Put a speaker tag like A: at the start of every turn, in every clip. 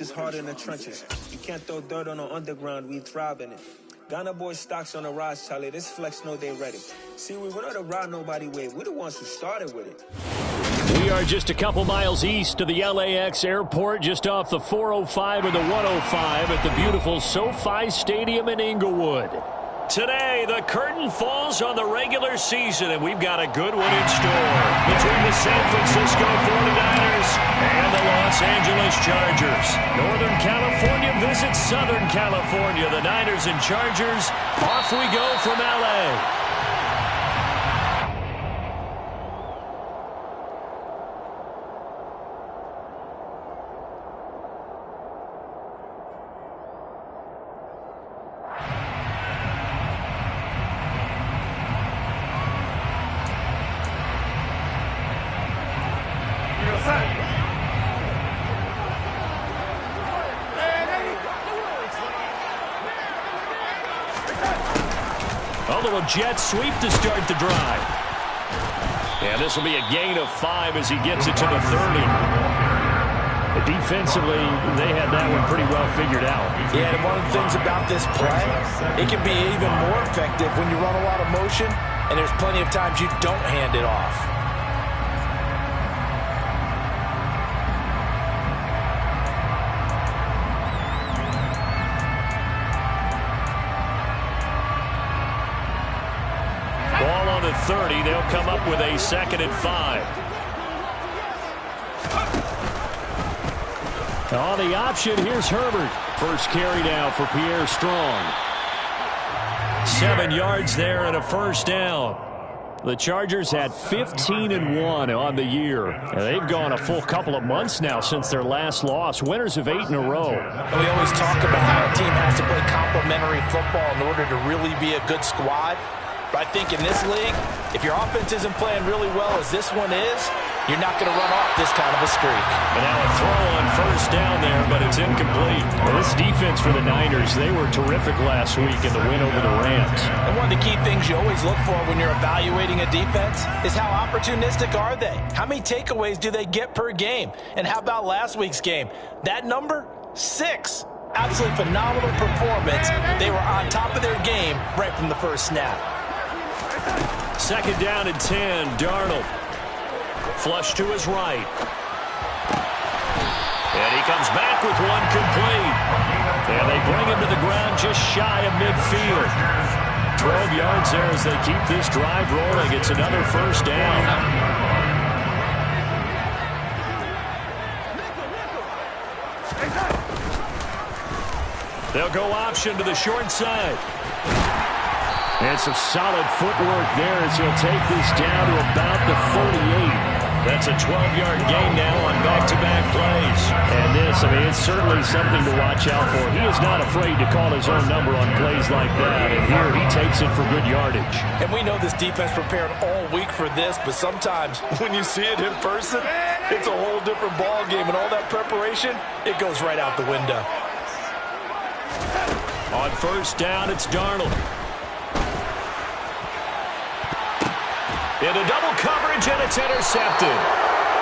A: It's hard in the trenches. You can't throw dirt on the underground, we thrive in it. Ghana boys stocks on the rise, Charlie. This flex know they ready. See, we were not a ride nobody way. We're the ones who started with it.
B: We are just a couple miles east of the LAX airport, just off the 405 and the 105 at the beautiful SoFi Stadium in Inglewood. Today, the curtain falls on the regular season, and we've got a good one in store between the San Francisco 49ers and the Los Angeles Chargers. Northern California visits Southern California. The Niners and Chargers, off we go from L.A. A little jet sweep to start the drive. And this will be a gain of 5 as he gets it to the 30. Defensively, they had that one pretty well figured out.
C: Yeah, and one of the things about this play, it can be even more effective when you run a lot of motion, and there's plenty of times you don't hand it off.
B: Ball on the 30. They'll come up with a 2nd and 5. On the option, here's Herbert. First carry now for Pierre Strong. 7 yards there and a first down. The Chargers had 15-1 on the year. And they've gone a full couple of months now since their last loss. Winners of 8 in a row.
C: We always talk about how a team has to play complementary football in order to really be a good squad. But I think in this league, if your offense isn't playing really well as this one is, you're not going to run off this kind of a streak.
B: And now a throw on first down there, but it's incomplete. Well, this defense for the Niners, they were terrific last week in the win over the Rams.
C: And one of the key things you always look for when you're evaluating a defense is how opportunistic are they? How many takeaways do they get per game? And how about last week's game? That number, 6. Absolutely phenomenal performance. They were on top of their game right from the first snap.
B: 2nd down and 10, Darnold. Flush to his right. And he comes back with one complete. And they bring him to the ground just shy of midfield. 12 yards there as they keep this drive rolling. It's another first down. They'll go option to the short side. And some solid footwork there as he'll take this down to about the 38. That's a 12-yard gain now on back-to-back plays. And this, it's certainly something to watch out for. He is not afraid to call his own number on plays like that. And here he takes it for good yardage.
C: And we know this defense prepared all week for this, but sometimes when you see it in person, it's a whole different ball game. And all that preparation, it goes right out the window.
B: On first down, it's Darnold. Into double coverage, and it's intercepted.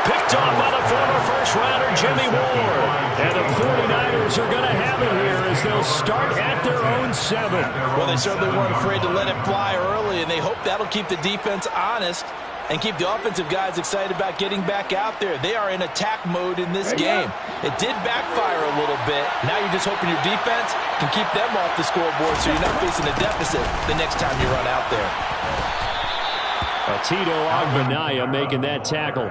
B: Picked off by the former first-rounder Jimmy Ward. And the 49ers are going to have it here as they'll start at their own 7.
C: Well, they certainly weren't afraid to let it fly early, and they hope that'll keep the defense honest and keep the offensive guys excited about getting back out there. They are in attack mode in this game. It did backfire a little bit. Now you're just hoping your defense can keep them off the scoreboard so you're not facing a deficit the next time you run out there.
B: Tito Ogbonnaya making that tackle.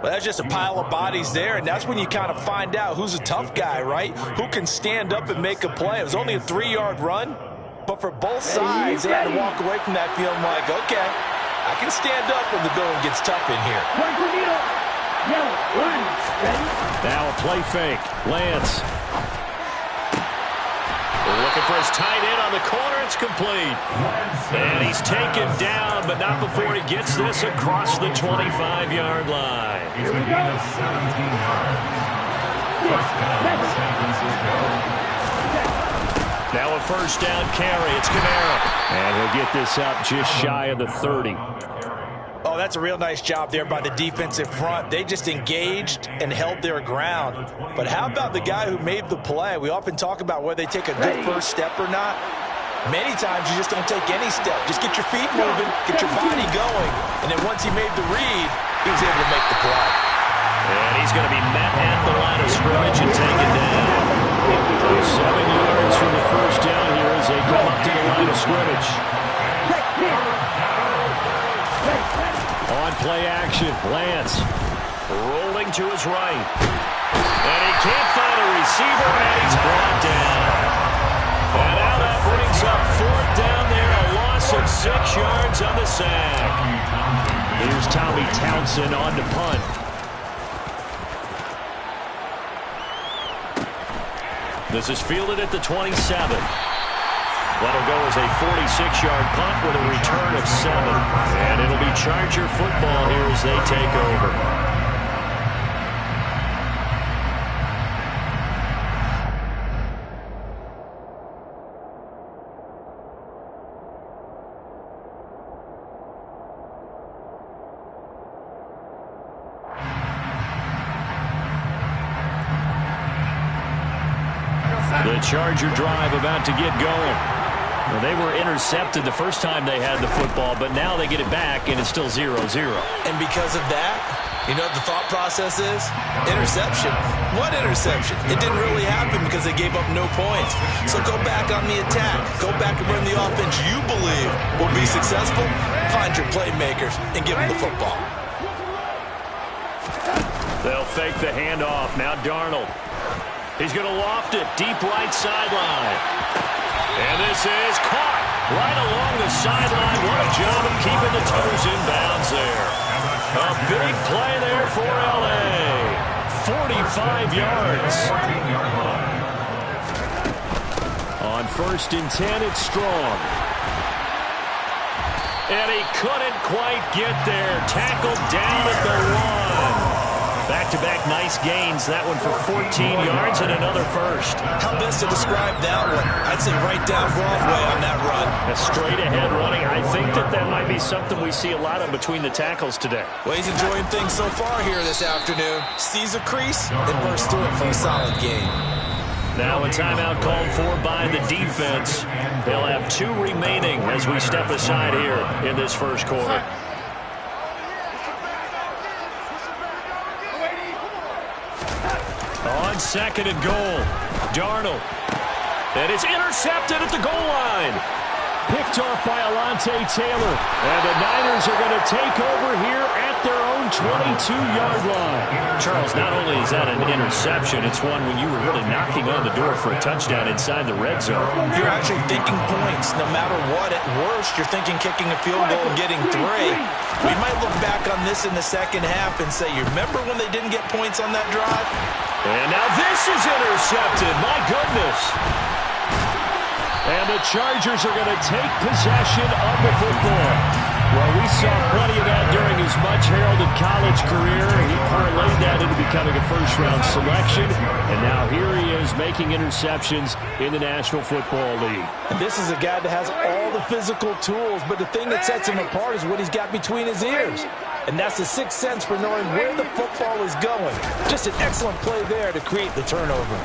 C: Well, that's just a pile of bodies there, and that's when you kind of find out who's a tough guy, right? Who can stand up and make a play. It was only a 3-yard run, but for both sides, they had to walk away from that feeling like, okay, I can stand up when the going gets tough in here.
B: Now a play fake. Lance. Looking for his tight end on the corner. It's complete. And he's taken down, but not before he gets this across the 25-yard line.
D: Here we go.
B: Now a first down carry. It's Kamara. And he'll get this up just shy of the 30.
C: Oh, that's That's a real nice job there by the defensive front. They just engaged and held their ground. But how about the guy who made the play? We often talk about whether they take a good first step or not. Many times you just don't take any step. Just get your feet moving, get your body going, and then once he made the read, he was able to make the play.
B: And he's going to be met at the line of scrimmage and taken down. 7 yards from the first down here as they come up to the line of scrimmage. On play action, Lance rolling to his right. And he can't find a receiver, and he's brought down. And now that brings up 4th down there, a loss of 6 yards on the sack. Here's Tommy Townsend on to punt. This is fielded at the 27. That'll go as a 46-yard punt with a return of 7. And it'll be Charger football here as they take over. The Charger drive about to get going. Well, they were intercepted the first time they had the football, but now they get it back, and it's still 0-0.
C: And because of that, you know what the thought process is? Interception. What interception? It didn't really happen because they gave up no points. So go back on the attack. Go back and run the offense you believe will be successful. Find your playmakers and give them the football.
B: They'll fake the handoff. Now Darnold. He's going to loft it deep right sideline. And this is caught right along the sideline. What a job of keeping the toes in bounds there. A big play there for L.A. 45 yards. On 1st and 10, it's Strong. And he couldn't quite get there. Tackled down at the 1. Back-to-back nice gains. That one for 14 yards and another first.
C: How best to describe that one? I'd say right down Broadway on that run.
B: A straight-ahead running. I think that might be something we see a lot of between the tackles today.
C: Well, he's enjoying things so far here this afternoon. Sees a crease and bursts through it for a solid gain.
B: Now a timeout called for by the defense. They'll have 2 remaining as we step aside here in this first quarter. On 2nd and goal, Darnold. And it's intercepted at the goal line. Picked off by Alontae Taylor. And the Niners are going to take over here at their own 22-yard line. Charles, not only is that an interception, it's one when you were really knocking on the door for a touchdown inside the red zone.
C: You're actually thinking points. No matter what, at worst, you're thinking kicking a field goal and getting 3. We might look back on this in the second half and say, you remember when they didn't get points on that drive?
B: And now this is intercepted. My goodness. And the Chargers are going to take possession of the football. Well, we saw plenty of that during his much-heralded college career. He parlayed that into becoming a first-round selection. And now here he is making interceptions in the National Football League.
C: And this is a guy that has all the physical tools, but the thing that sets him apart is what he's got between his ears. And that's the 6th sense for knowing where the football is going. Just an excellent play there to create the turnover.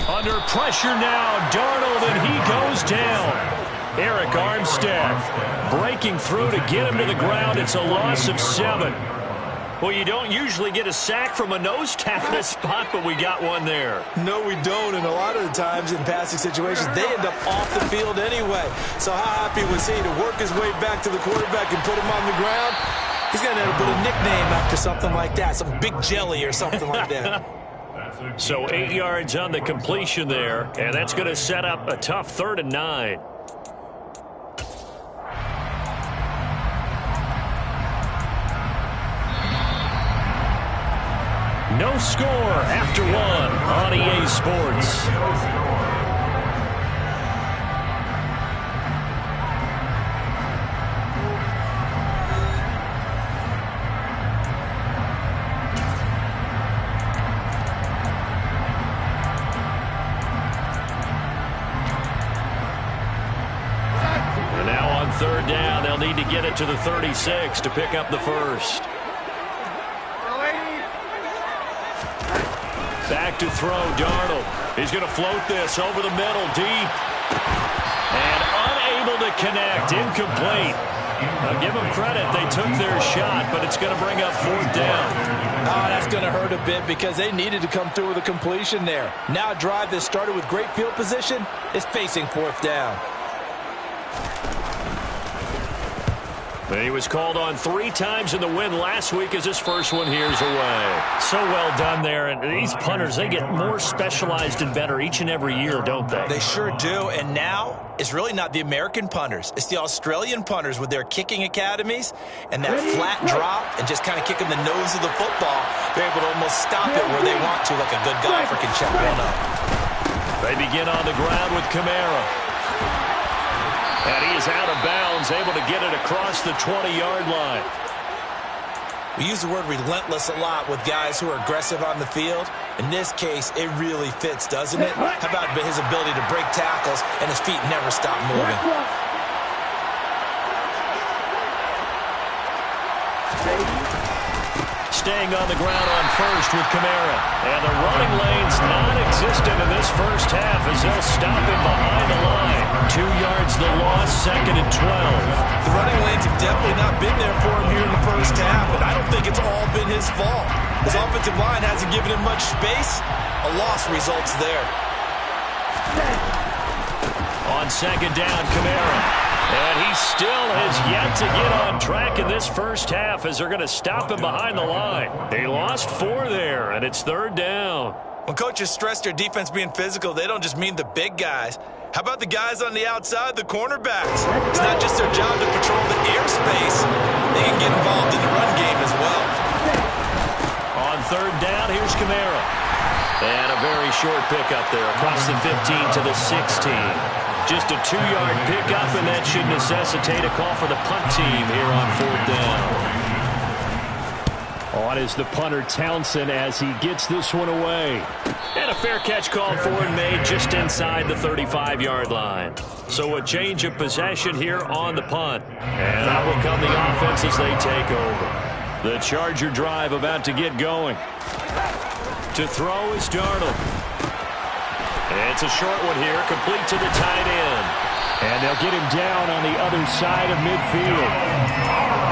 B: Under pressure now, Darnold, and he goes down. Arik Armstead breaking through to get him to the ground. It's a loss of 7. Well, you don't usually get a sack from a nose tackle spot, but we got one there.
C: No, we don't, and a lot of the times in passing situations, they end up off the field anyway. So how happy was he to work his way back to the quarterback and put him on the ground? He's going to end up with a nickname after something like that, some Big Jelly or something like that.
B: So 8 yards on the completion there, and that's going to set up a tough 3rd and 9. No score after 1 on EA Sports. need to get it to the 36 to pick up the first. Back to throw, Darnold. He's going to float this over the middle, deep. And unable to connect, incomplete. Now give them credit, they took their shot, but it's going to bring up 4th down.
C: Oh, that's going to hurt a bit because they needed to come through with a completion there. Now a drive that started with great field position is facing 4th down.
B: But he was called on 3 times in the win last week as his first one here's away.
D: So well done there. And these punters, they get more specialized and better each and every year, don't they?
C: They sure do. And now it's really not the American punters. It's the Australian punters with their kicking academies and that flat drop and just kind of kicking the nose of the football. They're able to almost stop it where they want to, like a good golfer can check one up.
B: They begin on the ground with Kamara. And he is out of bounds, able to get it across the 20-yard line.
C: We use the word relentless a lot with guys who are aggressive on the field. In this case, it really fits, doesn't it? How about his ability to break tackles and his feet never stop moving?
B: Staying on the ground on first with Kamara. And the running lane's non-existent in this first half as they'll stop him behind the line. 2 yards the loss, 2nd and 12.
C: The running lanes have definitely not been there for him here in the first half, and I don't think it's all been his fault. His offensive line hasn't given him much space. A loss results there.
B: On 2nd down, Kamara. And he still has yet to get on track in this first half as they're going to stop him behind the line. They lost 4 there, and it's 3rd down.
C: When coaches stress their defense being physical, they don't just mean the big guys. How about the guys on the outside, the cornerbacks? It's not just their job to patrol the airspace. They can get involved in the run game as well.
B: On 3rd down, here's Kamara. And a very short pickup there across the 15 to the 16. Just a 2-yard pickup, and that should necessitate a call for the punt team here on 4th down.
D: On is the punter Townsend as he gets this one away.
B: And a fair catch called for and made just inside the 35-yard line. So a change of possession here on the punt. And out will come the offense as they take over. The Charger drive about to get going. To throw is Darnold. It's a short one here, complete to the tight end.
D: And they'll get him down on the other side of midfield.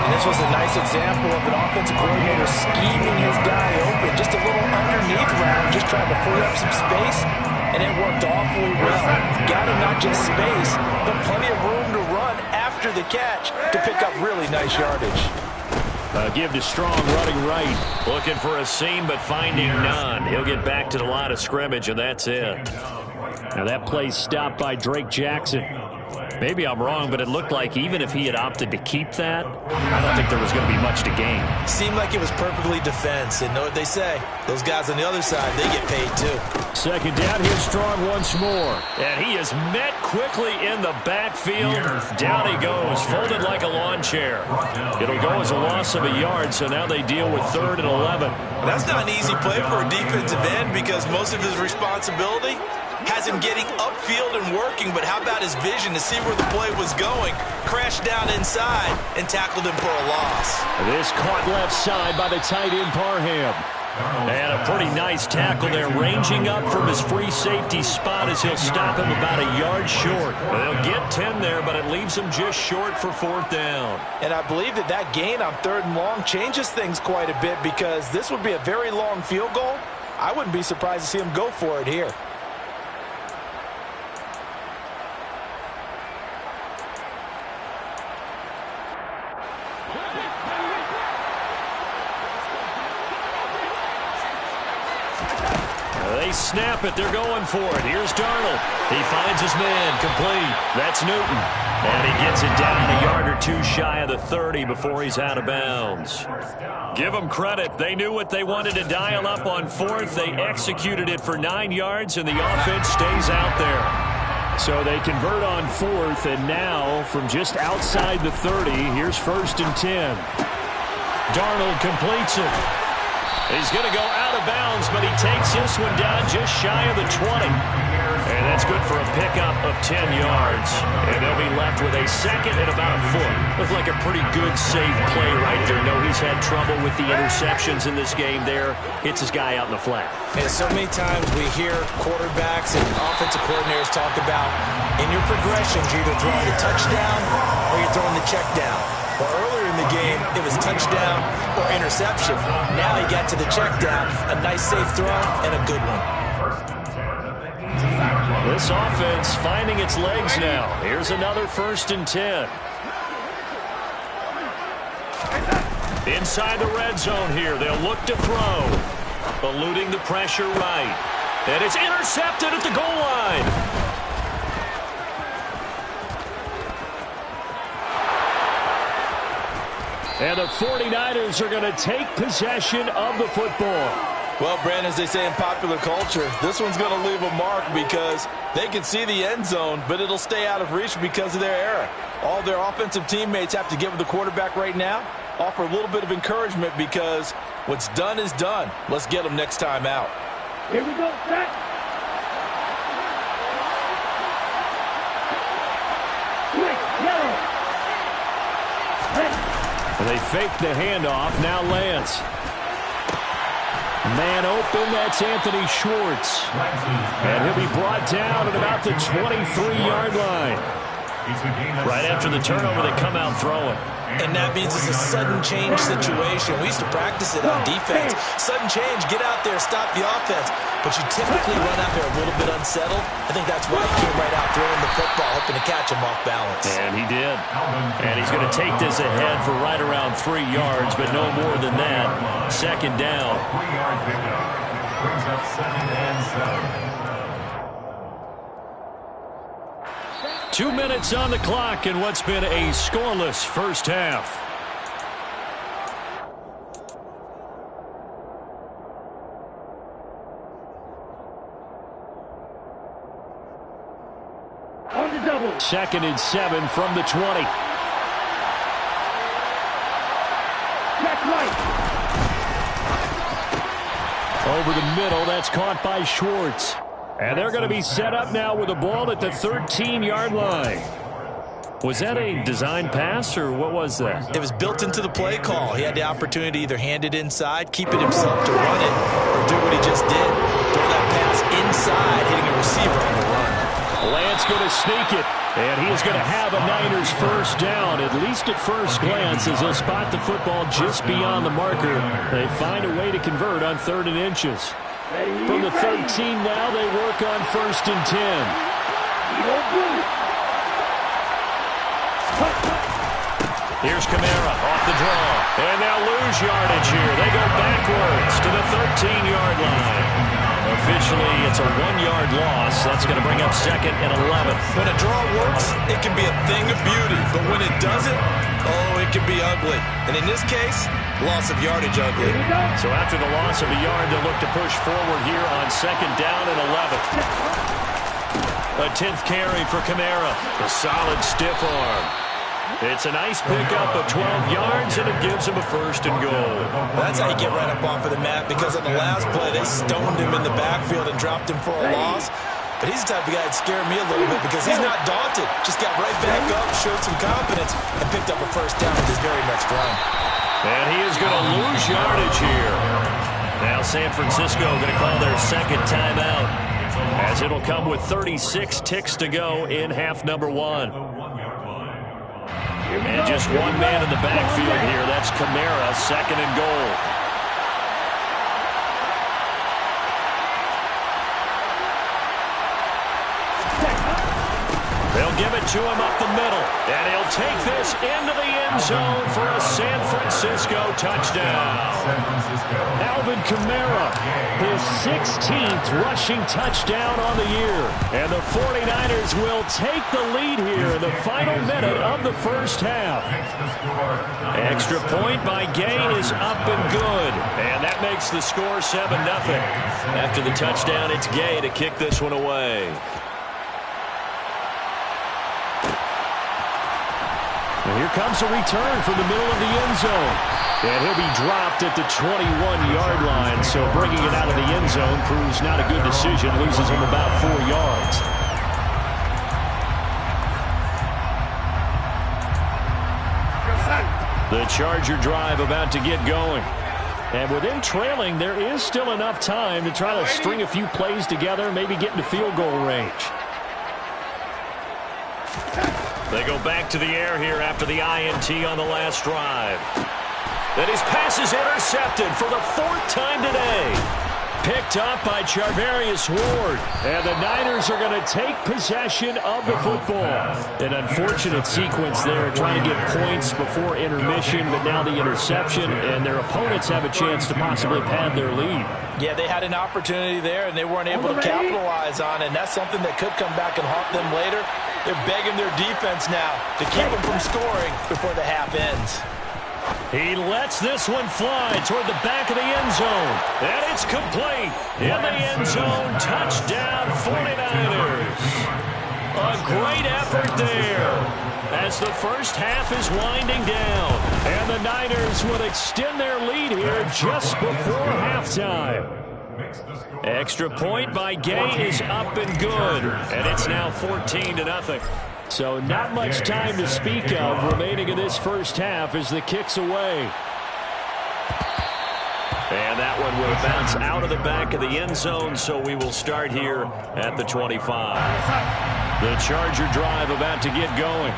C: And this was a nice example of an offensive coordinator scheming his guy open. Just a little underneath route, just trying to free up some space, and it worked awfully well. Got him not just space, but plenty of room to run after the catch to pick up really nice yardage.
B: Give to Strong running right. Looking for a seam, but finding none. He'll get back to the line of scrimmage, and that's it.
D: Now that play's stopped by Drake Jackson.
B: Maybe I'm wrong, but it looked like even if he had opted to keep that, I don't think there was going to be much to gain.
C: Seemed like it was perfectly defense, and know what they say. Those guys on the other side, they get paid too.
D: 2nd down, here's Strong once more.
B: And he is met quickly in the backfield. Down he goes, folded like a lawn chair. It'll go as a loss of a yard, so now they deal with 3rd and 11.
C: That's not an easy play for a defensive end because most of his responsibility has him getting upfield and working, but how about his vision to see where the play was going, crashed down inside, and tackled him for a loss.
D: This caught left side by the tight end Parham.
B: And a pretty nice tackle there, ranging up from his free safety spot as he'll stop him about a yard short. They'll get 10 there, but it leaves him just short for 4th down.
C: And I believe that gain on 3rd and long changes things quite a bit because this would be a very long field goal. I wouldn't be surprised to see him go for it here.
B: They snap it. They're going for it. Here's Darnold. He finds his man. Complete. That's Newton. And he gets it down a yard or 2 shy of the 30 before he's out of bounds. Give them credit. They knew what they wanted to dial up on 4th. They executed it for 9 yards, and the offense stays out there.
D: So they convert on 4th, and now from just outside the 30, here's 1st and 10.
B: Darnold completes it. He's going to go out of of bounds, but he takes this one down just shy of the 20. And that's good for a pickup of 10 yards. And they'll be left with a second and about a foot. Looked like a pretty good safe play right there. No, he's had trouble with the interceptions in this game there. Hits his guy out in the flat.
C: And so many times we hear quarterbacks and offensive coordinators talk about in your progressions, you're either throwing the touchdown or you're throwing the check down. Well, earlier in the game, it was touchdown or interception. Now he got to the check down, a nice safe throw, and a good one.
B: This offense finding its legs now. Here's another 1st and 10. Inside the red zone here. They'll look to throw. Eluding the pressure right. And it's intercepted at the goal line. And the 49ers are going to take possession of the football.
C: Well, Brandon, as they say in popular culture, this one's going to leave a mark because they can see the end zone, but it'll stay out of reach because of their error. All their offensive teammates have to give the quarterback right now, offer a little bit of encouragement because what's done is done. Let's get them next time out.
E: Here we go, set. Yellow.
B: They fake the handoff. Now Lance. Man open, that's Anthony Schwartz. And he'll be brought down at about the 23-yard line. Right after the turnover, they come out throwing.
C: And that means it's a sudden change situation. We used to practice it on defense. Sudden change, get out there, stop the offense. But you typically run out there a little bit unsettled. I think that's why he came right out throwing the football, hoping to catch him off balance.
B: And he did. And he's going to take this ahead for right around 3 yards, but no more than that. 2nd down.
E: 3-yard pickup. Brings up 2nd and 7.
B: 2 minutes on the clock in what's been a scoreless first half.
E: On the double.
B: 2nd and 7 from the 20.
E: Check right.
B: Over the middle, that's caught by Schwartz. And they're going to be set up now with the ball at the 13-yard line. Was that a design pass, or what was that?
C: It was built into the play call. He had the opportunity to either hand it inside, keep it himself to run it, or do what he just did. Throw that pass inside, hitting a receiver on the run.
B: Lance going to sneak it, and he is going to have a Niners first down, at least at first glance, as he'll spot the football just beyond the marker. They find a way to convert on 3rd and inches. From the 13 now, they work on 1st and 10. Here's Kamara off the draw. And they'll lose yardage here. They go backwards to the 13-yard line. Officially, it's a 1-yard loss. That's going to bring up 2nd and 11.
C: When a draw works, it can be a thing of beauty. But when it doesn't, oh, it can be ugly. And in this case, loss of yardage ugly.
B: So after the loss of a yard, they'll look to push forward here on 2nd down and 11. A 10th carry for Kamara. A solid stiff arm. It's a nice pickup of 12 yards, and it gives him a 1st and goal.
C: That's how you get right up off of the mat, because on the last play, they stoned him in the backfield and dropped him for a loss. But he's the type of guy that scared me a little bit because he's not daunted. Just got right back up, showed some confidence, and picked up a 1st down with his very next run.
B: And he is going to lose yardage here. Now San Francisco going to call their 2nd timeout, as it'll come with 36 ticks to go in half number 1. And just one man in the backfield here. That's Kamara, 2nd and goal. They'll give it to him up the middle. And he'll take this into the end zone for a San Francisco touchdown. Alvin Kamara, his 16th rushing touchdown on the year. And the 49ers will take the lead here in the final minute of the first half. Extra point by Gay is up and good. And that makes the score 7-0. After the touchdown, it's Gay to kick this one away. And here comes a return from the middle of the end zone. And he'll be dropped at the 21-yard line, so bringing it out of the end zone proves not a good decision, loses him about 4 yards. The Charger drive about to get going. And with them trailing, there is still enough time to try to string a few plays together, maybe get into field goal range. They go back to the air here after the INT on the last drive. Then his pass is intercepted for the 4th time today. Picked up by Charvarius Ward. And the Niners are going to take possession of the football. An unfortunate sequence there, trying to get points before intermission, but now the interception, and their opponents have a chance to possibly pad their lead.
C: Yeah, they had an opportunity there, and they weren't able to capitalize on it, and that's something that could come back and haunt them later. They're begging their defense now to keep them from scoring before the half ends.
B: He lets this one fly toward the back of the end zone. And it's complete. In the end zone, touchdown 49ers. A great effort there as the first half is winding down. And the Niners will extend their lead here just before halftime. Extra point by Gay is up and good. And it's now 14-0. So not much time to speak of remaining in this first half as the kick's away. And that one will bounce out of the back of the end zone, so we will start here at the 25. The Charger drive about to get going.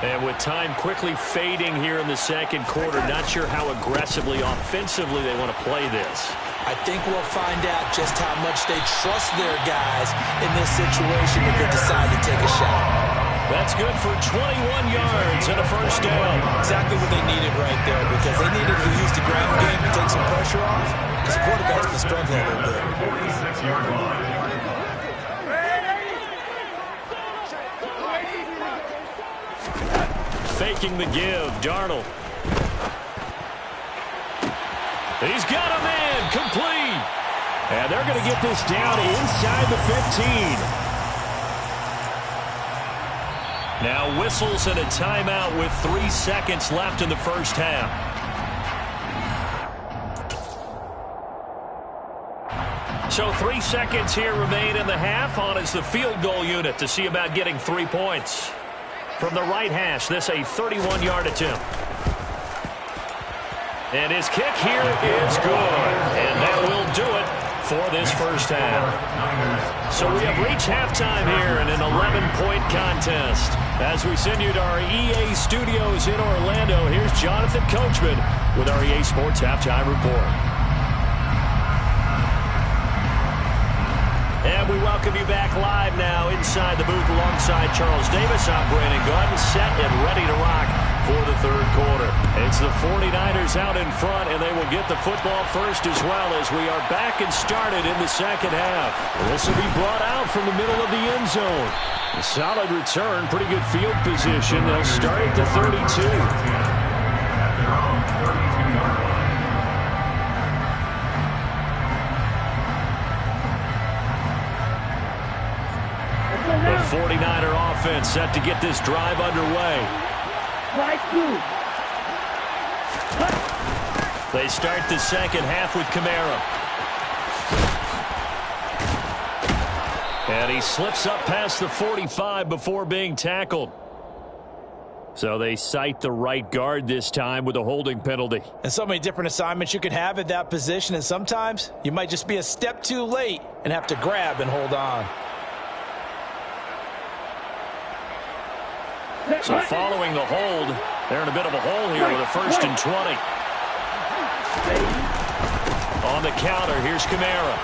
B: And with time quickly fading here in the second quarter, not sure how aggressively, offensively they want to play this.
C: I think we'll find out just how much they trust their guys in this situation if they decide to take a shot.
B: That's good for 21 yards and a first down.
C: Exactly what they needed right there, because they needed to use the ground game to take some pressure off, because the quarterback's been struggling a little bit.
E: 46-yard line.
B: Faking the give, Darnold. He's got a man, complete. And they're going to get this down inside the 15. Now whistles and a timeout with 3 seconds left in the first half. So 3 seconds here remain in the half. On is the field goal unit to see about getting 3 points. From the right hash, this a 31-yard attempt. And his kick here is good. And that will do it for this first half. So we have reached halftime here in an 11-point contest. As we send you to our EA studios in Orlando, here's Jonathan Coachman with our EA Sports Halftime Report. And we welcome you back live now inside the booth alongside Charles Davis. I'm Brandon Gaudin, set and ready to rock for the third quarter. It's the 49ers out in front, and they will get the football first as well as we are back and started in the second half. This will be brought out from the middle of the end zone. A solid return, pretty good field position. They'll start at the 32. The 49er offense set to get this drive underway. They start the second half with Kamara. And he slips up past the 45 before being tackled. So they cite the right guard this time with a holding penalty.
C: And so many different assignments you can have at that position, and sometimes you might just be a step too late and have to grab and hold on.
B: So following the hold, they're in a bit of a hole here with a 1st and 20. On the counter, here's Kamara.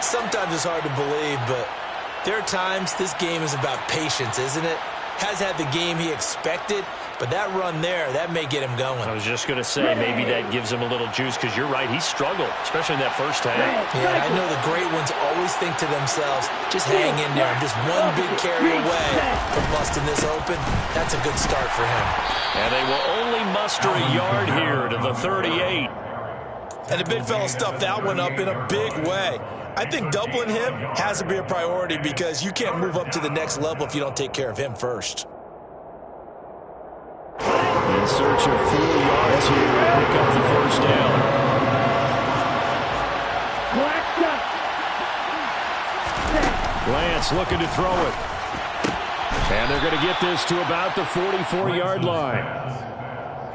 C: Sometimes it's hard to believe, but there are times this game is about patience, isn't it? Has had the game he expected, but that run there, that may get him going.
B: I was just going to say, maybe that gives him a little juice, because you're right, he struggled, especially in that first half.
C: Yeah, I know the great ones always think to themselves, just hang in there. I'm just one big carry away from busting this open. That's a good start for him.
B: And they will only muster a yard here to the 38.
C: And the big fella stuffed that one up in a big way. I think doubling him has to be a priority, because you can't move up to the next level if you don't take care of him first.
B: Lance looking to throw it. And they're going to get this to about the 44-yard line.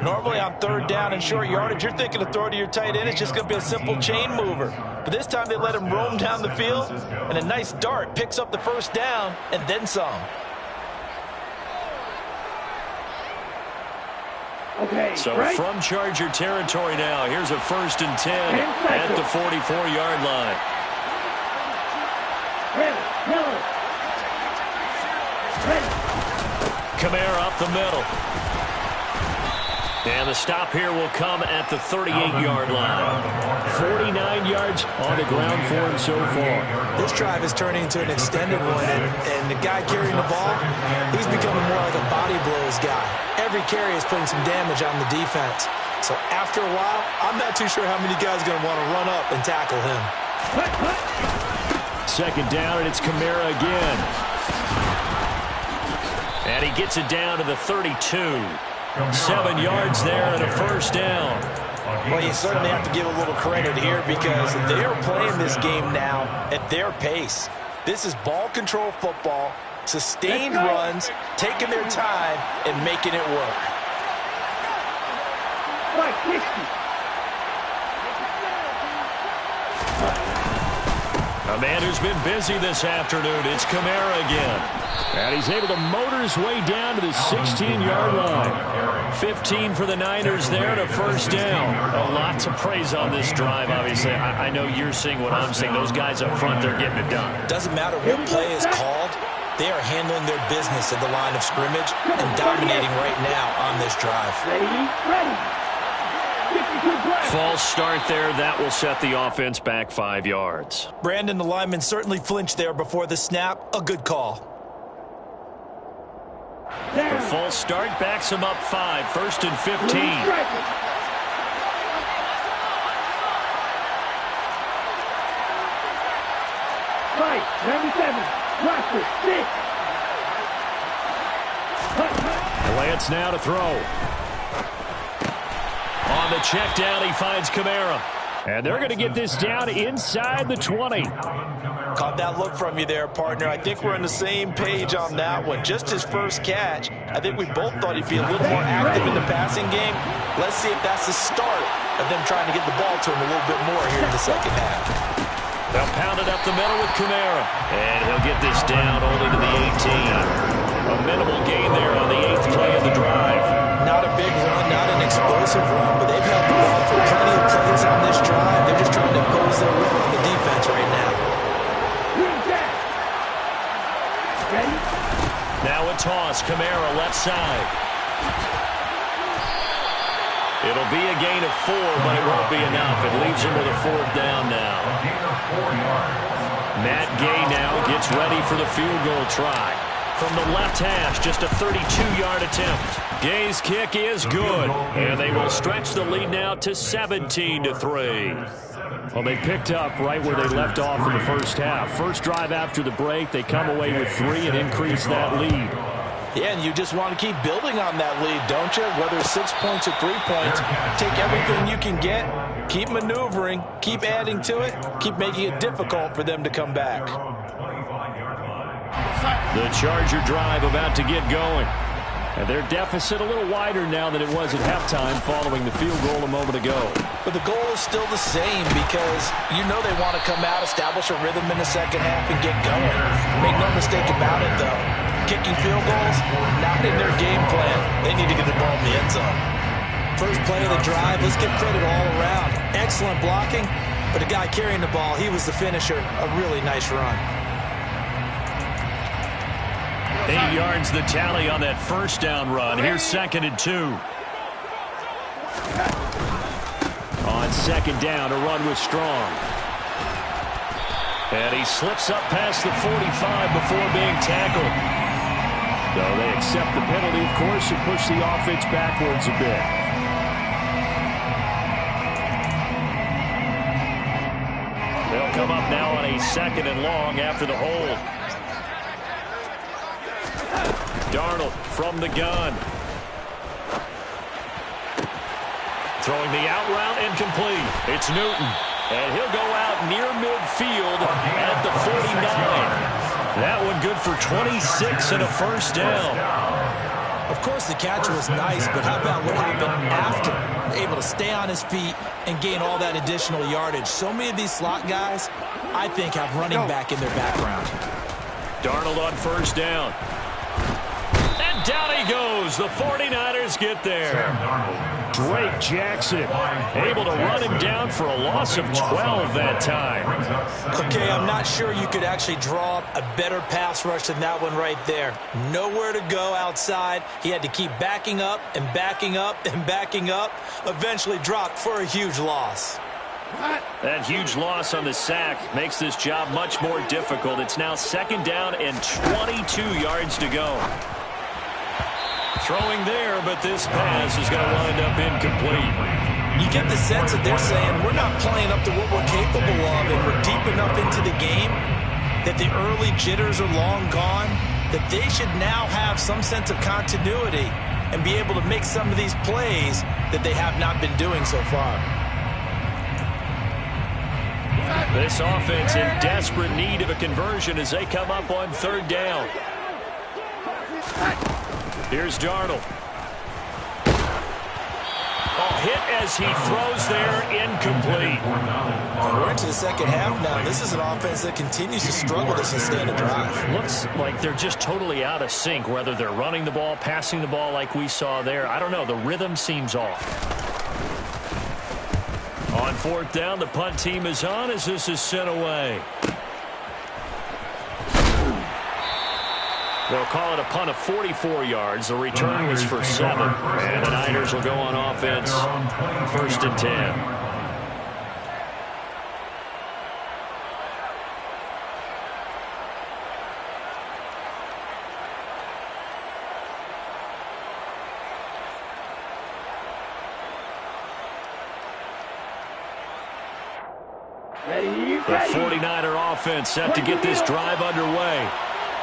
C: Normally on third down and short yardage, you're thinking to throw to your tight end. It's just going to be a simple chain mover. But this time they let him roam down the field, and a nice dart picks up the first down and then some.
F: Okay,
B: so
F: right.
B: From Charger territory now, here's a 1st and 10 at the 44-yard line.
F: Ready, yellow. Ready.
B: Kamara up the middle. And the stop here will come at the 38-yard line. 49 yards on the ground for him so far.
C: This drive is turning into an extended one, and the guy carrying the ball, he's becoming more like a body blows guy. Every carry is putting some damage on the defense. So after a while, I'm not too sure how many guys are going to want to run up and tackle him.
B: 2nd down, and it's Kamara again. And he gets it down to the 32. 7 yards there and a 1st down.
C: Well, you certainly have to give a little credit here because they are playing this game now at their pace. This is ball control football, sustained runs, taking their time, and making it work.
B: A man who's been busy this afternoon, it's Kamara again. And he's able to motor his way down to the 16-yard line. 15 for the Niners there and a 1st down. A lot to praise on this drive, obviously. I know you're seeing what I'm seeing. Those guys up front, they're getting it done.
C: Doesn't matter what play is called. They are handling their business at the line of scrimmage and dominating right now on this drive.
F: Ready.
B: False start there. That will set the offense back 5 yards.
C: Brandon, the lineman certainly flinched there before the snap. A good call.
B: The false start backs him up 5. 1st and 15.
F: Right, 97. Roster 6.
B: Lance now to throw. On the check down, he finds Kamara. And they're going to get this down inside the 20.
C: Caught that look from you there, partner. I think we're on the same page on that one. Just his first catch. I think we both thought he'd be a little more active in the passing game. Let's see if that's the start of them trying to get the ball to him a little bit more here in the second half.
B: They'll pound it up the middle with Kamara. And he'll get this down only to the 18. A minimal gain there on the 8th play of the drive.
C: Not a big run, not an explosive run, but they've held the ball for plenty of plays on this drive. They're just trying to impose their will on the defense right now.
B: Now a toss. Kamara left side. It'll be a gain of 4, but it won't be enough. It leaves him with a 4th down now. Matt Gay now gets ready for the field goal try. From the left hash, just a 32-yard attempt. Gay's kick is good, and they will stretch the lead now to 17-3. Well, they picked up right where they left off in the first half. First drive after the break, they come away with 3 and increase that lead.
C: Yeah, and you just want to keep building on that lead, don't you? Whether it's 6 points or 3 points, take everything you can get, keep maneuvering, keep adding to it, keep making it difficult for them to come back.
B: The Charger drive about to get going. And their deficit a little wider now than it was at halftime following the field goal a moment ago.
C: But the goal is still the same because you know they want to come out, establish a rhythm in the second half, and get going. Make no mistake about it, though. Kicking field goals, not in their game plan. They need to get the ball in the end zone. First play of the drive, let's give credit all around. Excellent blocking, but the guy carrying the ball, he was the finisher. A really nice run.
B: 8 yards the tally on that first down run. Here's 2nd and 2. On 2nd down, a run with Strong. And he slips up past the 45 before being tackled. So they accept the penalty, of course, and push the offense backwards a bit. They'll come up now on a 2nd and long after the hold. Darnold from the gun. Throwing the out route incomplete. It's Newton. And he'll go out near midfield at the 49. That one good for 26 and a first down.
C: Of course, the catch was nice, but how about what happened after? Able to stay on his feet and gain all that additional yardage. So many of these slot guys, I think, have running back in their background.
B: Darnold on first down. And down he goes. The 49ers get there. Drake Jackson able to run him down for a loss of 12 that time.
C: Okay, I'm not sure you could actually draw up a better pass rush than that one right there. Nowhere to go outside. He had to keep backing up and backing up and backing up. Eventually dropped for a huge loss.
B: That huge loss on the sack makes this job much more difficult. It's now second down and 22 yards to go. Throwing there, but this pass is going to wind up incomplete.
C: You get the sense that they're saying we're not playing up to what we're capable of, and we're deep enough into the game that the early jitters are long gone, that they should now have some sense of continuity and be able to make some of these plays that they have not been doing so far.
B: This offense in desperate need of a conversion as they come up on third down. Here's Darnold. Hit as he throws there, incomplete.
C: We're into the second half now. This is an offense that continues to struggle to sustain a drive.
B: Looks like they're just totally out of sync, whether they're running the ball, passing the ball like we saw there. I don't know. The rhythm seems off. On fourth down, the punt team is on as this is sent away. They'll call it a punt of 44 yards. The return was for 7. And the Niners will go on offense. First and 10. The 49er offense set to get this drive underway.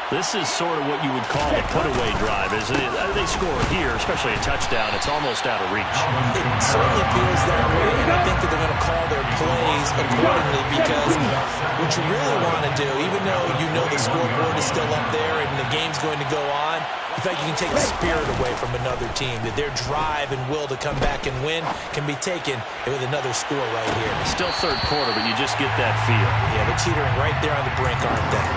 B: This is sort of what you would call a put-away drive, isn't it? They score here, especially a touchdown. It's almost out of reach.
C: It certainly feels that way, and I think that they're going to call their plays accordingly because what you really want to do, even though you know the scoreboard is still up there and the game's going to go on, in fact, you can take the spirit away from another team, that their drive and will to come back and win can be taken with another score right here.
B: Still third quarter, but you just get that feel.
C: Yeah, they're teetering right there on the brink, aren't they?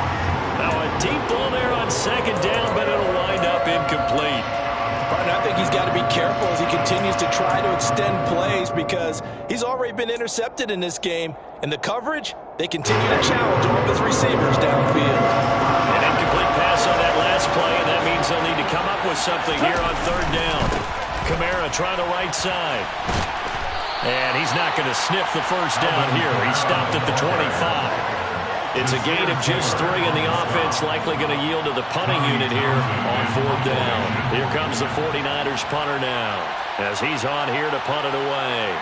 B: Now a deep ball there on second down, but it'll wind up incomplete.
C: And I think he's got to be careful as he continues to try to extend plays because he's already been intercepted in this game. And the coverage, they continue to challenge all of his receivers downfield.
B: An incomplete pass on that last play, and that means they'll need to come up with something here on third down. Kamara trying the right side. And he's not going to sniff the first down here. He stopped at the 25. It's a gain of just 3, and the offense likely going to yield to the punting unit here on fourth down. Here comes the 49ers punter now as he's on here to punt it away.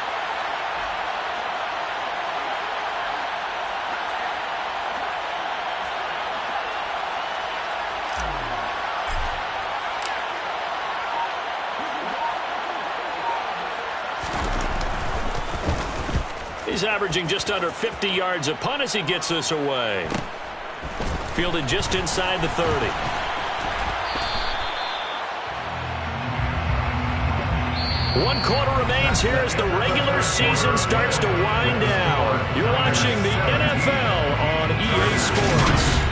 B: He's averaging just under 50 yards a punt as he gets this away. Fielded just inside the 30. One quarter remains here as the regular season starts to wind down. You're watching the NFL on EA Sports.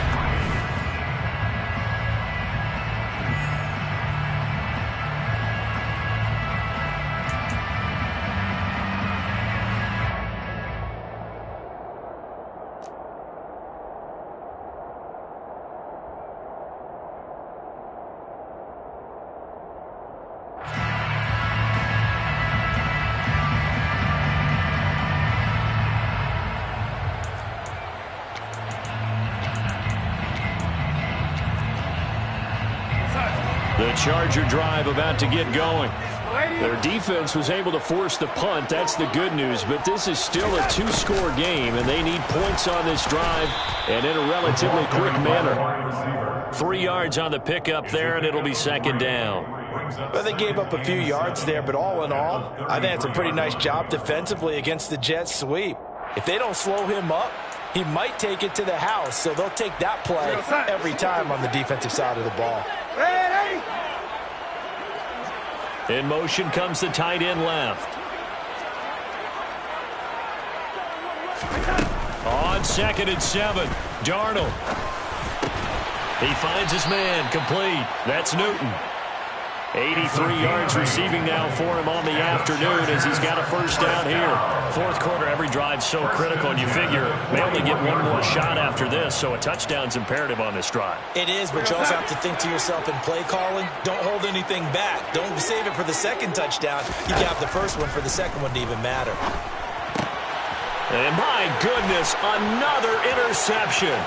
B: The Charger drive about to get going. Their defense was able to force the punt. That's the good news. But this is still a 2-score game, and they need points on this drive and in a relatively quick manner. 3 yards on the pickup there, and it'll be second down.
C: Well, they gave up a few yards there, but all in all, I think it's a pretty nice job defensively against the Jets sweep. If they don't slow him up, he might take it to the house, so they'll take that play every time on the defensive side of the ball.
B: In motion comes the tight end left. On 2nd and 7, Darnold. He finds his man, complete. That's Newton. 83 yards receiving now for him on the afternoon as he's got a first down here. Fourth quarter, every drive so critical, and you figure they only get one more shot after this, so a touchdown's imperative on this drive.
C: It is, but you also have to think to yourself in play calling, don't hold anything back. Don't save it for the second touchdown. You got the first one for the second one to even matter.
B: And my goodness, another interception.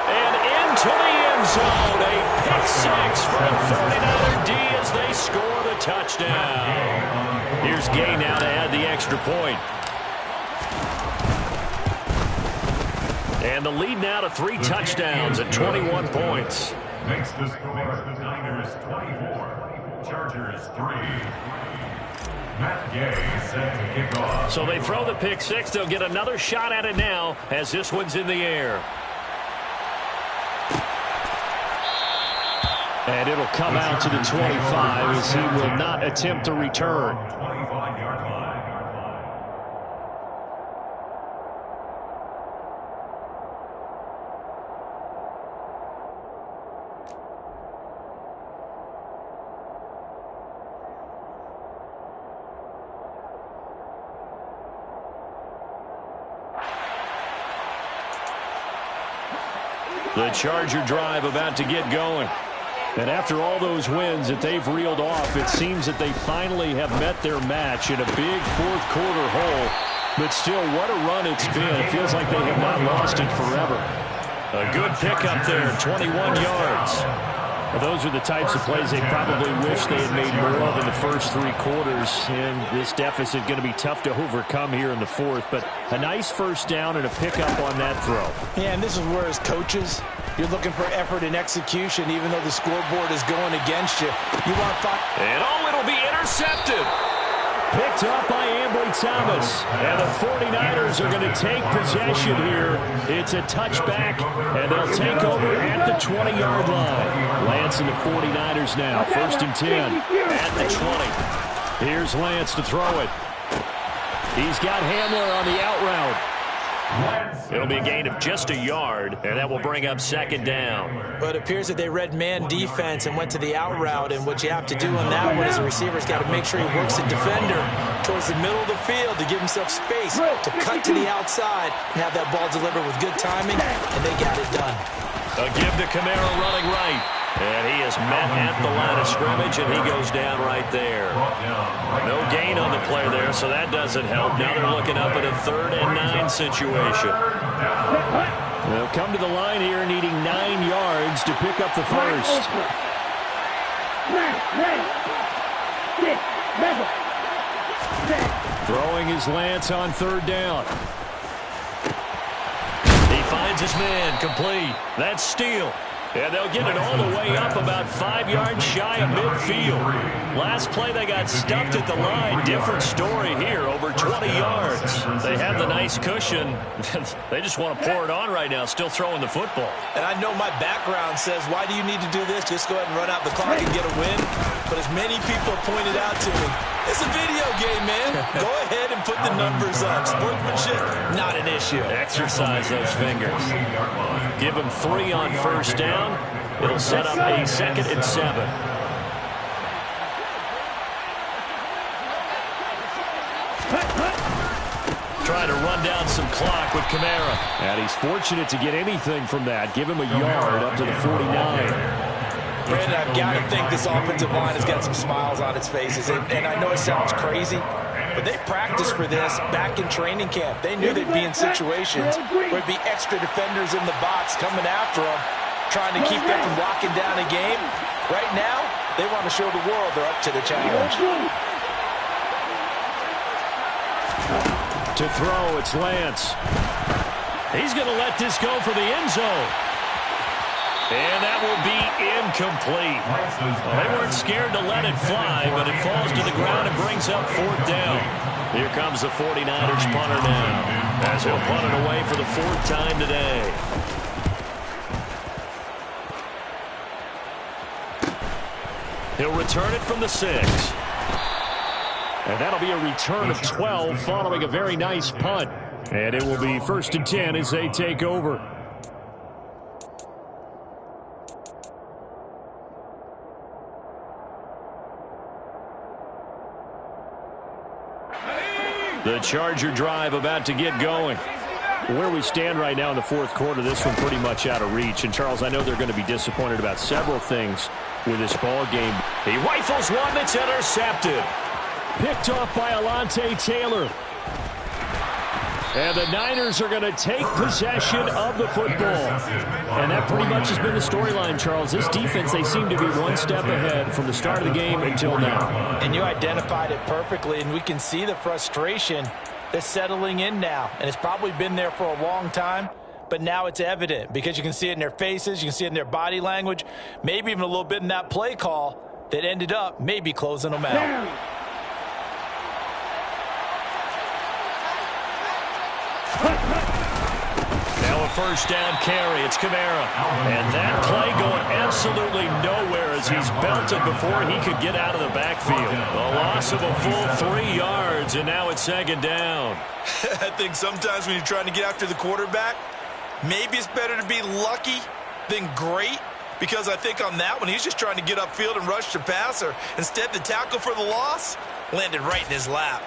B: And into the end zone, a pick six for a 49er D as they score the touchdown. Here's Gay now to add the extra point. And the lead now to 3 touchdowns at 21 points.
E: Makes the score the Niners 24, Chargers 3. Matt Gay set to kick off.
B: So they throw the pick six. They'll get another shot at it now as this one's in the air. And it'll come out to the 25 as he will not attempt to return.
E: 25-yard line.
B: The Charger drive about to get going. And after all those wins that they've reeled off, it seems that they finally have met their match in a big fourth quarter hole. But still, what a run it's been. It feels like they have not lost it forever. A good pickup there, 21 yards. Well, those are the types of plays they probably wish they had made more of in the first 3 quarters. And this deficit going to be tough to overcome here in the fourth. But a nice first down and a pickup on that throw.
C: Yeah, and this is where as coaches, you're looking for effort and execution, even though the scoreboard is going against you. You want five.
B: And it'll be intercepted. Picked up by Ambry Thomas. And the 49ers are going to take possession here. It's a touchback, and they'll take over at the 20-yard line. Lance and the 49ers now. 1st and 10 at the 20. Here's Lance to throw it. He's got Hamler on the out route. It'll be a gain of just a yard, and that will bring up 2nd down.
C: But it appears that they read man defense and went to the out route, and what you have to do on that one is the receiver's got to make sure he works the defender towards the middle of the field to give himself space to cut to the outside and have that ball delivered with good timing, and they got it done.
B: A give to Kamara running right. And he is met at the line of scrimmage, and he goes down right there. No gain on the play there, so that doesn't help. Now they're looking up at a 3rd and 9 situation. They'll come to the line here needing 9 yards to pick up the first. Throwing his Lance on 3rd down. He finds his man, complete. That's Steele. And they'll get it all the way up about 5 yards shy of midfield. Last play, they got stuffed at the line. Different story here, over 20 yards. They have the nice cushion. They just want to pour it on right now, still throwing the football.
C: And I know my background says, why do you need to do this? Just go ahead and run out the clock and get a win. But as many people have pointed out to me, it's a video game, man. Go ahead and put the numbers up. Sportsmanship, not an issue.
B: Exercise those fingers. Give them 3 on 1st down. It'll set up a 2nd and 7. Trying to run down some clock with Kamara. And he's fortunate to get anything from that. Give him a yard up to the 49.
C: Brandon, I've got to think this offensive line has got some smiles on its faces. And I know it sounds crazy, but they practiced for this back in training camp. They knew they'd be in situations where there'd be extra defenders in the box coming after them, trying to keep them from locking down a game. Right now, they want to show the world they're up to the challenge.
B: To throw, it's Lance. He's going to let this go for the end zone. And that will be incomplete. Well, they weren't scared to let it fly, but it falls to the ground and brings up 4th down. Here comes the 49ers punter now, as he'll punt it away for the 4th time today. He'll return it from the 6. And that'll be a return of 12 following a very nice punt. And it will be 1st and 10 as they take over. The Charger drive about to get going. Where we stand right now in the 4th quarter, this one pretty much out of reach. And, Charles, I know they're going to be disappointed about several things with this ball game. He rifles one that's intercepted. Picked off by Alontae Taylor. And the Niners are going to take possession of the football. And that pretty much has been the storyline, Charles. This defense, they seem to be one step ahead from the start of the game until now.
C: And you identified it perfectly, and we can see the frustration that's settling in now. And it's probably been there for a long time, but now it's evident because you can see it in their faces, you can see it in their body language, maybe even a little bit in that play call that ended up maybe closing them out.
B: Now a 1st down carry. It's Kamara. And that play going absolutely nowhere as he's belted before he could get out of the backfield. A loss of a full 3 yards, and now it's 2nd down.
C: I think sometimes when you're trying to get after the quarterback, maybe it's better to be lucky than great, because I think on that one, he's just trying to get upfield and rush the passer. Instead, the tackle for the loss landed right in his lap.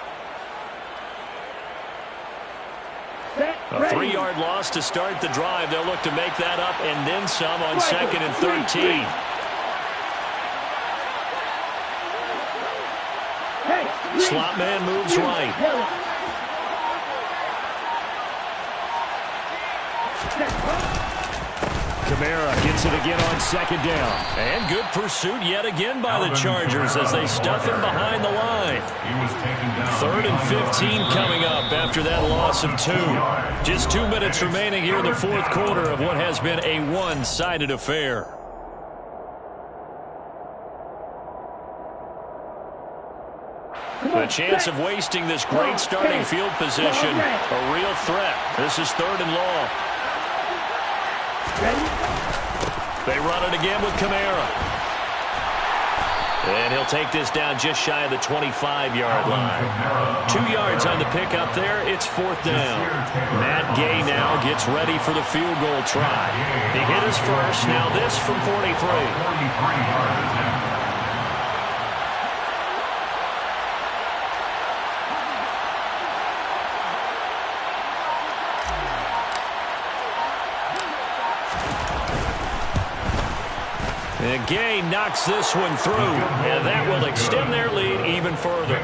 B: A 3-yard loss to start the drive. They'll look to make that up and then some on 2nd and 13. Slot man moves right. Kamara gets it again on 2nd down. And good pursuit yet again by the Chargers as they stuff him behind the line. 3rd and 15 coming up after that loss of 2. Just 2 minutes remaining here in the 4th quarter of what has been a one-sided affair. The chance of wasting this great starting field position, a real threat. This is 3rd and long. They run it again with Kamara. And he'll take this down just shy of the 25-yard line. 2 yards on the pickup there. It's 4th down. Matt Gay now gets ready for the field goal try. He hit his first. Now this from 43. And Gay knocks this one through, and that will extend their lead even further.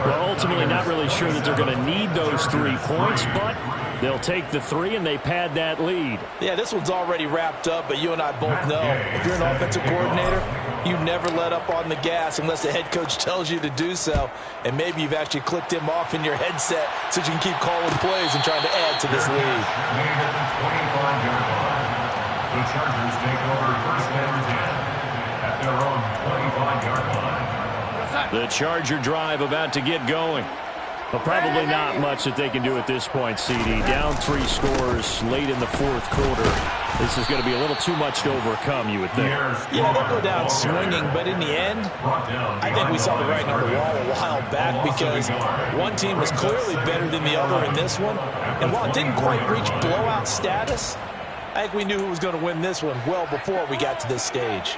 B: Well, ultimately not really sure that they're going to need those 3 points, but they'll take the 3 and they pad that lead.
C: Yeah, this one's already wrapped up, but you and I both know if you're an offensive coordinator, you never let up on the gas unless the head coach tells you to do so. And maybe you've actually clicked him off in your headset so you can keep calling plays and trying to add to this lead.
E: The Chargers take over 1st and 10 at their own 25-yard line.
B: The Charger drive about to get going. But probably not much that they can do at this point, CD. Down 3 scores late in the 4th quarter. This is going to be a little too much to overcome, you would think.
C: Yeah, they'll go down swinging, but in the end, I think we saw the writing on the wall a while back because one team was clearly better than the other in this one. And while it didn't quite reach blowout status, I think we knew who was going to win this one well before we got to this stage.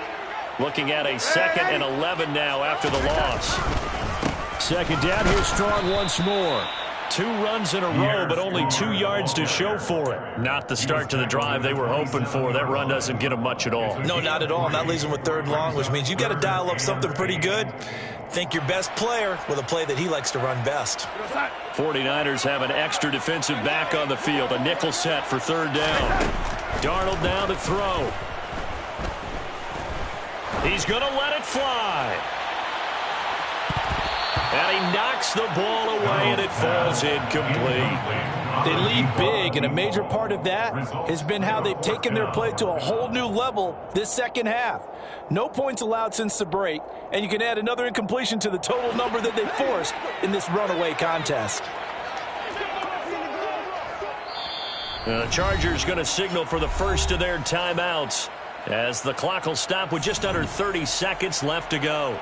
B: Looking at a 2nd and 11 now after the loss. 2nd down, here's Strong once more. 2 runs in a row, but only 2 yards to show for it. Not the start to the drive they were hoping for. That run doesn't get them much at all.
C: No, not at all. And that leaves them with 3rd and long, which means you got to dial up something pretty good. Think your best player with a play that he likes to run best.
B: 49ers have an extra defensive back on the field. A nickel set for 3rd down. Darnold now to throw. He's going to let it fly. And he knocks the ball away, and it falls incomplete.
C: They lead big, and a major part of that has been how they've taken their play to a whole new level this second half. No points allowed since the break, and you can add another incompletion to the total number that they forced in this runaway contest.
B: The Chargers going to signal for the first of their timeouts as the clock will stop with just under 30 seconds left to go.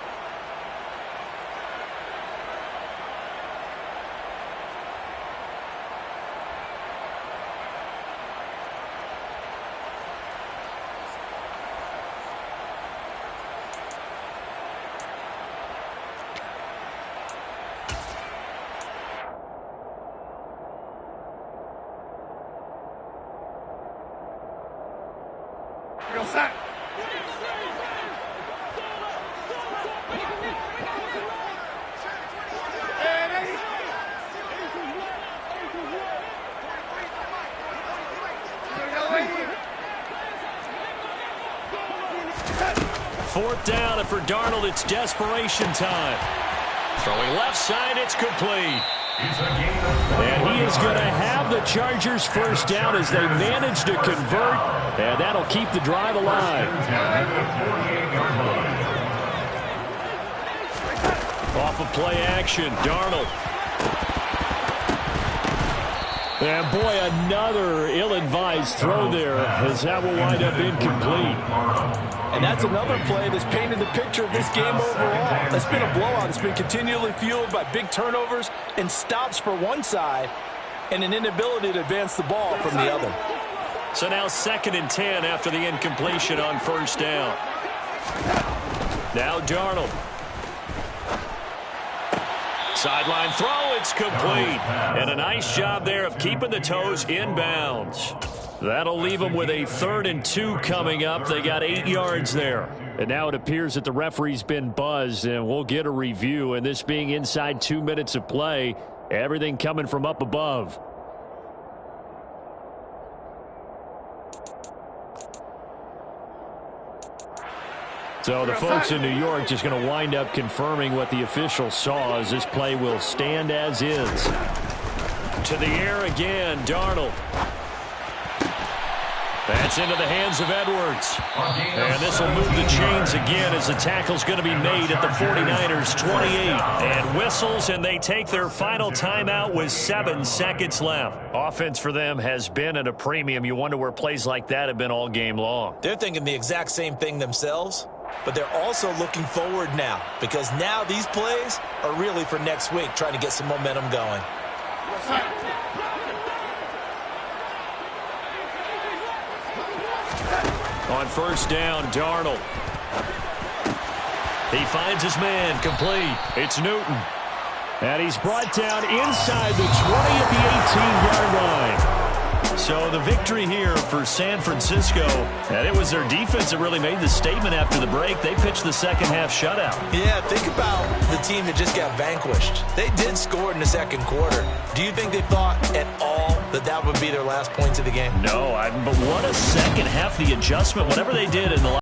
B: Fourth down, and for Darnold, it's desperation time. Throwing left side, it's complete. And he is going to have the Chargers first down as they manage to convert, and that'll keep the drive alive. Off of play action, Darnold. And boy, another ill-advised throw there as that will wind up incomplete.
C: And that's another play that's painted the picture of this game overall. It's been a blowout. It's been continually fueled by big turnovers and stops for one side and an inability to advance the ball from the other.
B: So now 2nd and 10 after the incompletion on first down. Now Darnold. Sideline throw, it's complete. And a nice job there of keeping the toes inbounds. That'll leave them with a 3rd and 2 coming up. They got 8 yards there. And now it appears that the referee's been buzzed, and we'll get a review. And this being inside 2 minutes of play, everything coming from up above. So the folks in New York just going to wind up confirming what the official saw as this play will stand as is. To the air again, Darnold. That's into the hands of Edwards. And this will move the chains again as the tackle's going to be made at the 49ers 28. And whistles, and they take their final timeout with 7 seconds left. Offense for them has been at a premium. You wonder where plays like that have been all game long.
C: They're thinking the exact same thing themselves, but they're also looking forward now because now these plays are really for next week, trying to get some momentum going.
B: On first down, Darnold. He finds his man, complete. It's Newton. And he's brought down inside the 20 at the 18-yard line. So the victory here for San Francisco, and it was their defense that really made the statement after the break. They pitched the second half shutout.
C: Yeah, think about the team that just got vanquished. They did score in the second quarter. Do you think they thought at all that that would be their last points of the game?
B: No, but what a second half, the adjustment, whatever they did in the